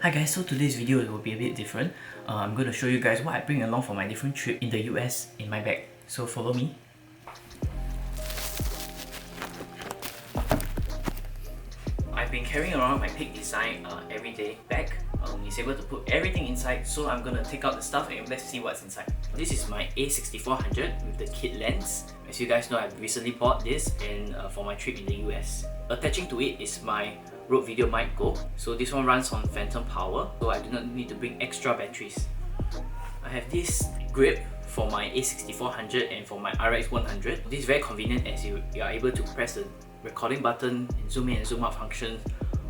Hi guys, so today's video will be a bit different. I'm going to show you guys what I bring along for my different trip in the US in my bag. So follow me. I've been carrying around my Peak Design everyday bag. It's able to put everything inside, so I'm going to take out the stuff and let's see what's inside. This is my A6400 with the kit lens. As you guys know, I recently bought this and for my trip in the US. Attaching to it is my Rode Video Mic Go. So this one runs on phantom power, so I do not need to bring extra batteries. I have this grip for my A6400 and for my RX100. This is very convenient as you are able to press the recording button and zoom in and zoom out function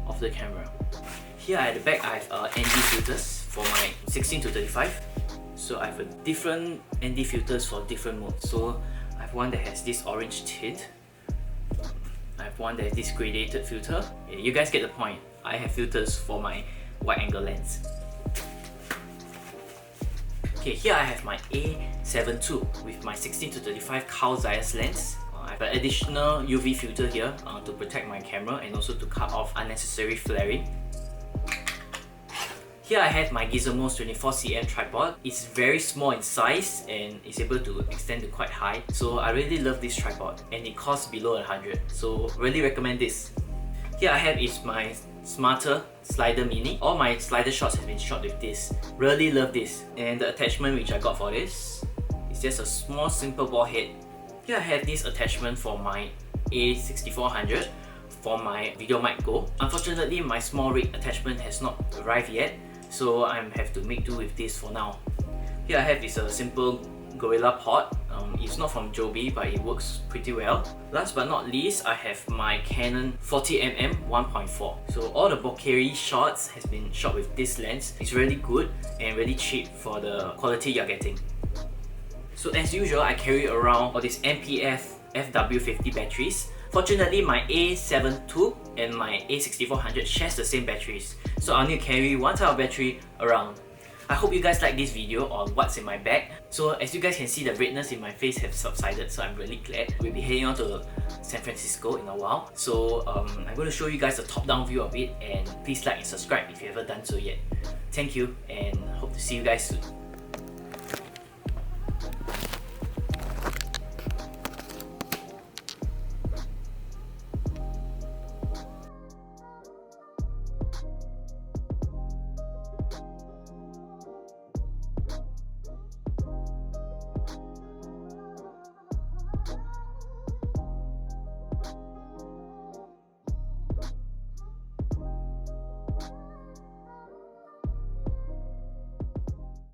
of the camera. Here at the back, I have ND filters for my 16 to 35. So I have a different ND filters for different modes. So I have one that has this orange tint. I have one that has this gradated filter. Yeah, you guys get the point. I have filters for my wide angle lens. Okay, here I have my A7 II with my 16 to 35 Carl Zeiss lens. I have an additional UV filter here to protect my camera and also to cut off unnecessary flaring. Here I have my GIZOMOS 24cm tripod. It's very small in size and it's able to extend to quite high. So I really love this tripod and it costs below 100. So really recommend this. Here I have is my SMARTTA slider mini. All my slider shots have been shot with this. Really love this. And the attachment which I got for this is just a small simple ball head. Here I have this attachment for my A6400 for my Video Mic Go. Unfortunately, my small rig attachment has not arrived yet, so I have to make do with this for now. Here I have this simple GORILLAPOD. It's not from Joby, but it works pretty well. Last but not least, I have my CANON 40mm 1.4. So all the bokeh shots has been shot with this lens. It's really good and really cheap for the quality you're getting. So as usual, I carry around all these MPF FW50 batteries. Fortunately, my A7 II and my A6400 shares the same batteries, so I only carry one type of battery around. I hope you guys like this video on what's in my bag. So as you guys can see, the redness in my face have subsided, so I'm really glad. We'll be heading on to San Francisco in a while. So I'm going to show you guys a top-down view of it, and please like and subscribe if you haven't done so yet. Thank you and hope to see you guys soon.